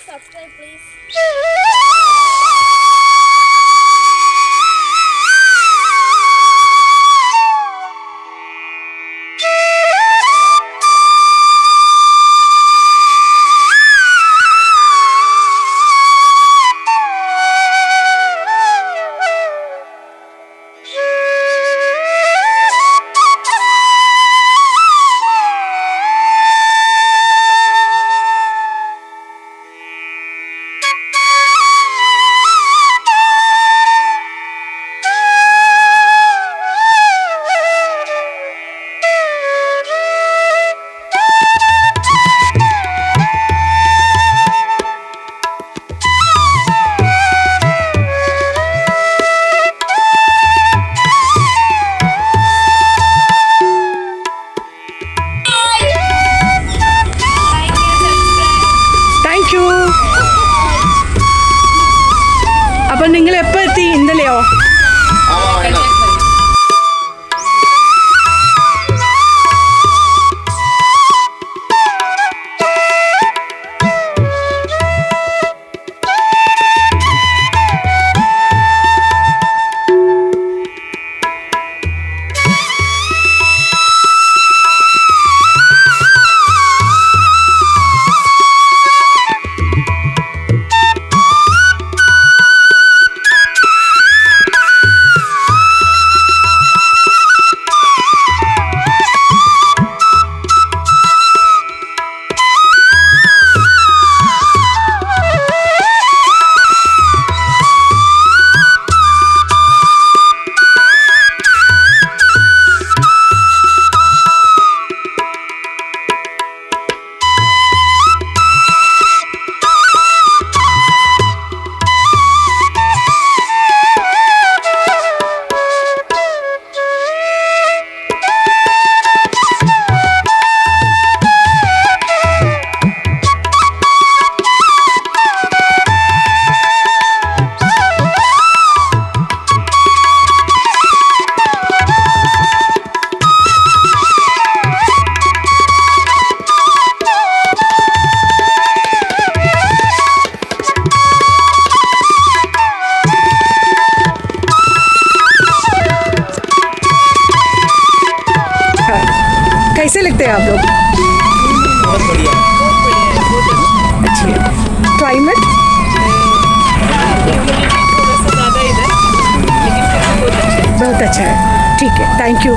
subscribe, please. അപ്പം നിങ്ങൾ എപ്പോൾ എത്തി? ഇന്നലെയോ? कैसे लगते हैं आप लोग? बहुत बढ़िया, अच्छी है। क्लाइमेट थोड़ा सा ज़्यादा इधर, लेकिन फिर भी बहुत अच्छा है। बहुत अच्छा है। ठीक है, थैंक यू।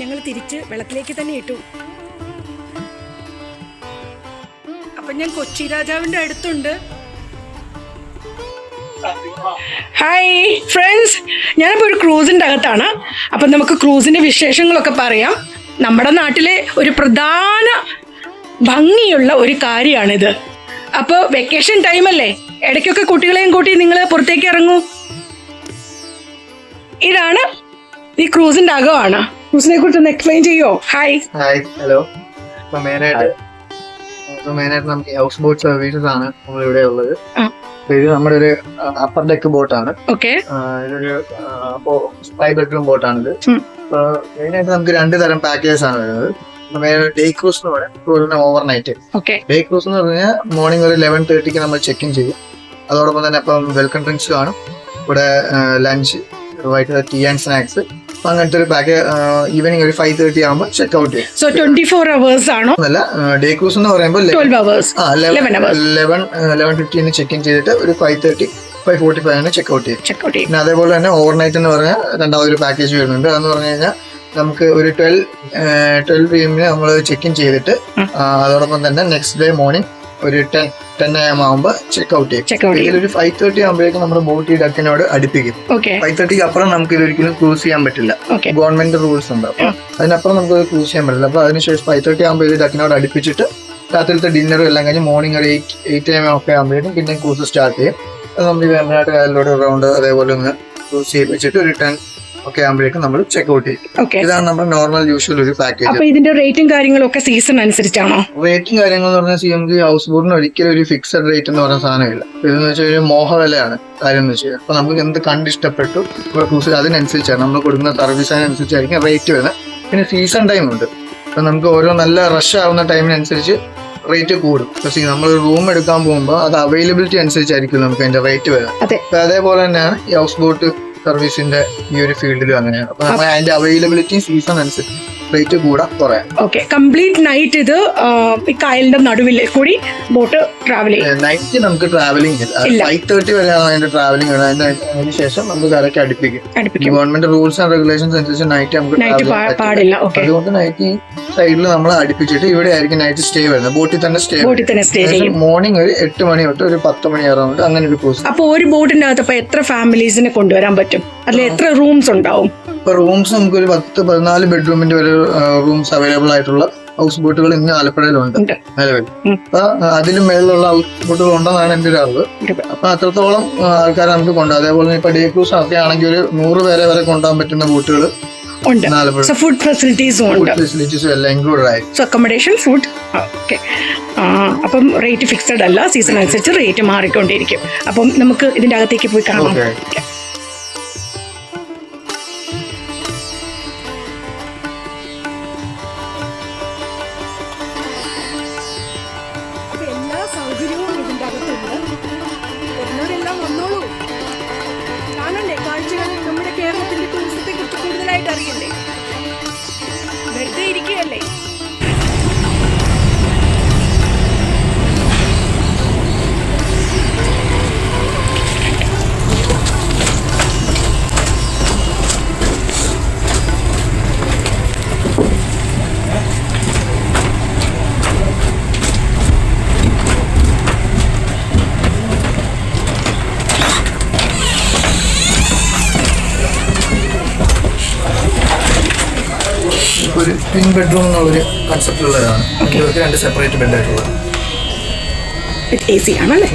ഞങ്ങൾ തിരിച്ച് വെള്ളത്തിലേക്ക് തന്നെ ഇട്ടു. അപ്പം ഞാൻ കൊച്ചി രാജാവിൻ്റെ അടുത്തുണ്ട്. ഹായ് ഫ്രണ്ട്സ്, ഞാനിപ്പോൾ ഒരു ക്രൂസിൻ്റെ അകത്താണ്. അപ്പം നമുക്ക് ക്രൂസിൻ്റെ വിശേഷങ്ങളൊക്കെ പറയാം. നമ്മുടെ നാട്ടിലെ ഒരു പ്രധാന ഭംഗിയുള്ള ഒരു കാര്യമാണിത്. അപ്പോൾ വെക്കേഷൻ ടൈമല്ലേ, ഇടയ്ക്കൊക്കെ കുട്ടികളെയും കൂട്ടി നിങ്ങൾ പുറത്തേക്ക് ഇറങ്ങൂ. ഇതാണ് ഈ ക്രൂസിൻ്റെ അകമാണ്. ക്രൂസിനെ കുറിച്ച് ഒന്ന് എക്സ്പ്ലെയിൻ ചെയ്യോ? ഹായ്. ഹലോ. ഇപ്പൊ മെയിനായിട്ട് നമുക്ക് ഹൗസ് ബോട്ട് സർവീസസ് ആണ് നമ്മളിവിടെ ഉള്ളത്. ഇത് നമ്മുടെ ഒരു അപ്പർ ഡെക്ക് ബോട്ടാണ്. ഓക്കെ. ഇതൊരു 5 ബെഡ്റൂം ബോട്ടാണിത്. മെയിനായിട്ട് നമുക്ക് 2 തരം പാക്കേജസ് ആണ് വരുന്നത്. ഡേ ക്രൂസ് എന്ന് പറയാം, ഓവർനൈറ്റ്. ഡേ ക്രൂസ് എന്ന് പറഞ്ഞാൽ മോർണിംഗ് ഒരു 11:30 നമ്മൾ ചെക്ക് ഇൻ ചെയ്യും. അതോടൊപ്പം തന്നെ അപ്പം വെൽക്കം ഡ്രിങ്ക്സ് കാണും, ഇവിടെ ലഞ്ച്, വൈകിട്ട് ടീ ആൻഡ് സ്നാക്സ്, അങ്ങനത്തെ ഒരു പാക്കേജ്. ഈവനിങ് ഒരു 5:30 ആകുമ്പോൾ ചെക്ക് ഔട്ട് ചെയ്യും. സോ 24 hours ആണോ? അല്ല, ഡേ ക്രൂസ് എന്ന് പറയുമ്പോൾ 12 hours. 11:15 ചെക്ക് ഇൻ ചെയ്തിട്ട് ഒരു 5:45 ചെക്ക് ഔട്ട് ചെയ്യും. പിന്നെ അതേപോലെ തന്നെ ഓവർനൈറ്റ് എന്ന് പറഞ്ഞാൽ രണ്ടാമതൊരു പാക്കേജ് വരുന്നുണ്ട്. അതെന്ന് പറഞ്ഞു കഴിഞ്ഞാൽ നമുക്ക് ഒരു 12 PM നമ്മൾ ചെക്ക് ഇൻ ചെയ്തിട്ട് അതോടൊപ്പം തന്നെ നെക്സ്റ്റ് ഡേ മോർണിംഗ് ഒരു 10 AM ആകുമ്പോൾ ചെക്ക് ഔട്ട് ചെയ്യും. ഇതിലൊരു 5:30 ആകുമ്പോഴേക്കും നമ്മുടെ ബോട്ട് ഈ ഡക്കിനോട് അടുപ്പിക്കും. 5:30 അപ്പുറം നമുക്ക് ഇതൊരിക്കലും ക്രൂസ് ചെയ്യാൻ പറ്റില്ല, ഗവൺമെന്റ് റൂൾസ് ഉണ്ട്. അപ്പൊ അതിനപ്പുറം നമുക്ക് ക്രൂസ് ചെയ്യാൻ പറ്റില്ല. അപ്പൊ അതിനുശേഷം 5:30 ആകുമ്പോൾ ഇത് ഡക്കിനോട് അടുപ്പിച്ചിട്ട് രാത്രിയിലത്തെ ഡിന്നറും എല്ലാം കഴിഞ്ഞ് മോർണിംഗ് ഒരു 8 AM ഒക്കെ ആകുമ്പോഴേക്കും പിന്നെ ക്രൂസ് സ്റ്റാർട്ട് ചെയ്യും. അത് നമ്മൾ വേമ്പനാട്ട് കായലിലൂടെ റൗണ്ട് അതേപോലെ ഒന്ന് ക്രൂസ് ചെയ്യിപ്പിച്ചിട്ട് ഒരു 10 ഒക്കെ ആകുമ്പോഴേക്കും നമ്മൾ ചെക്ക് ഔട്ട് ചെയ്യും. ഇതാണ് നമ്മുടെ നോർമൽ യൂഷ്വൽ ഒരു പാക്കേജ്. അപ്പൊ ഇതിന്റെ റേറ്റും കാര്യങ്ങളൊക്കെ സീസൺ അനുസരിച്ചാണോ? റേറ്റും കാര്യങ്ങൾ എന്ന് പറഞ്ഞാൽ നമുക്ക് ഹൗസ് ബോട്ടിന് ഒരിക്കലും ഒരു ഫിക്സഡ് റേറ്റ് എന്ന് പറയുന്ന സാധനമില്ല. ഇതെന്ന് വെച്ചാൽ ഒരു മോഹവിലയാണ് കാര്യം എന്ന് വെച്ചാൽ. അപ്പൊ നമുക്ക് എന്ത് കണ്ടിഷ്ടപ്പെട്ടു ക്രൂസിൽ അതിനനുസരിച്ചാണ് നമ്മൾ കൊടുക്കുന്ന സർവീസ്, അതിനനുസരിച്ചായിരിക്കും റേറ്റ് വരുന്നത്. പിന്നെ സീസൺ ടൈം ഉണ്ട്. അപ്പൊ നമുക്ക് ഓരോ നല്ല റഷ് ആവുന്ന ടൈമിനനുസരിച്ച് റേറ്റ് കൂടും. പക്ഷേ നമ്മൾ റൂം എടുക്കാൻ പോകുമ്പോൾ അത് അവൈലബിലിറ്റി അനുസരിച്ചായിരിക്കും നമുക്ക് അതിന്റെ റേറ്റ് വരുന്നത്. അതേപോലെ തന്നെയാണ് ഈ ഹൗസ് ബോട്ട് സർവീസിന്റെ ഈ ഒരു ഫീൽഡിലും അങ്ങനെയാണ്. അപ്പൊ നമ്മൾ അതിന്റെ അവൈലബിലിറ്റി സീസൺ അനുസരിച്ച് റേറ്റ് കൂടാ കുറയാം. ഓക്കെ. കംപ്ലീറ്റ് നൈറ്റ് ഇത് ഈ കായലിന്റെ നടുവിൽ കൂടി ബോട്ട് ട്രാവൽ ചെയ്യും. നൈറ്റ് നമുക്ക് ട്രാവലിംഗ് ഇല്ല. 5:30 വരെയാണ് അതിന്റെ ട്രാവലിംഗ്. അതിന് ശേഷം നമുക്ക് കരയ്ക്ക് അടുപ്പിക്കും. ഗവൺമെന്റ് റൂൾസ് ആൻഡ് റെഗുലേഷൻസ് അനുസരിച്ച് നൈറ്റ് നമുക്ക് പാടില്ല. അതുകൊണ്ട് നൈറ്റ് ഈ സൈഡിൽ നമ്മൾ അടുപ്പിച്ചിട്ട് ഇവിടെ ആയിരിക്കും നൈറ്റ് സ്റ്റേ വരുന്നത്. ബോട്ടിൽ തന്നെ സ്റ്റേ ചെയ്യും. മോർണിംഗ് ഒരു 8 മണി തൊട്ട് ഒരു 10 മണി അറൗണ്ട് അങ്ങനെ ഒരു ക്രൂസ്. അപ്പൊ ഒരു ബോട്ടിന്റെ അകത്ത് അപ്പൊ എത്ര ഫാമിലീസിനെ കൊണ്ടുവരാൻ പറ്റും? അതിൽ എത്ര റൂംസ് ഉണ്ടാവും? ഇപ്പൊ റൂംസ് നമുക്ക് ഒരു 10-14 ബെഡ്റൂമിന്റെ വരെ റൂംസ് അവൈലബിൾ ആയിട്ടുള്ള ഹൗസ് ബോട്ടുകൾ ഇന്ന് ആലപ്പുഴയിലുണ്ട് നിലവിൽ. അപ്പൊ അതിലും മേളിലുള്ള ഹൗസ് ബോട്ടുകൾ ഉണ്ടെന്നാണ് എന്റെ ഒരു അറിവ്. അപ്പൊ അത്രത്തോളം ആൾക്കാരെ നമുക്ക് കൊണ്ടുപോകും. അതേപോലെ ഇപ്പൊ ഡേ ക്രൂസ് ഒക്കെ ആണെങ്കിൽ ഒരു 100 പേരെ വരെ കൊണ്ടുപോകാൻ പറ്റുന്ന ബോട്ടുകൾ ഉണ്ട്. ഫുഡ് ഫെസിലിറ്റീസും എല്ലാം ഇൻക്ലൂഡഡ് ആയി. Accommodation, food. ഓക്കെ. അപ്പം റേറ്റ് ഫിക്സഡ് അല്ല, സീസൺ അനുസരിച്ച് റേറ്റ് മാറിക്കൊണ്ടിരിക്കും. അപ്പം നമുക്ക് ഇതിന്റെ അകത്തേക്ക് പോയി കാണാം. എല്ലാ സൗകര്യവും ഇതിന്റെ അകത്തുണ്ട്. വരുന്നവരെല്ലാം വന്നോളൂ, കാണണ്ടേ കാഴ്ചകൾ. നമ്മുടെ കേരളത്തിന്റെ ടൂറിസത്തെ കുറിച്ച് കൂടുതലായിട്ട് അറിയണ്ടേ, വെറുതെ ഇരിക്കുകയല്ലേ. ഒരു ട്വിൻ ബെഡ്റൂം എന്നുള്ളൊരു കൺസെപ്റ്റുള്ളതാണ്. 2 സെപ്പറേറ്റ് ബെഡായിട്ടുള്ളത്. AC ആണല്ലേ?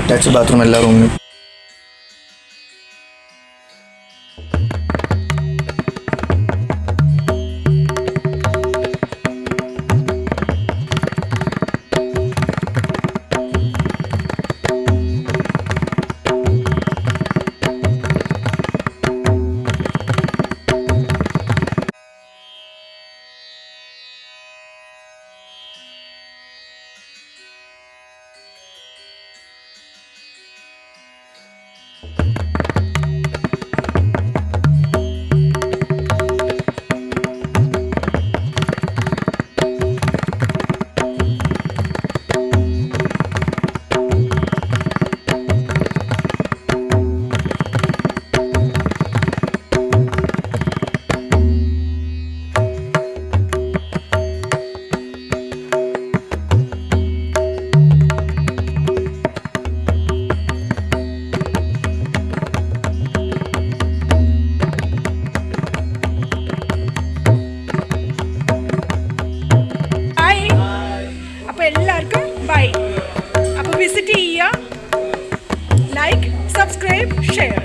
അറ്റാച്ച്ഡ് ബാത്റൂം എല്ലാ റൂമിലും. അപ്പോൾ എല്ലാവർക്കും ബൈ. അപ്പോൾ വിസിറ്റ് ചെയ്യുക, ലൈക്ക്, സബ്സ്ക്രൈബ്, ഷെയർ.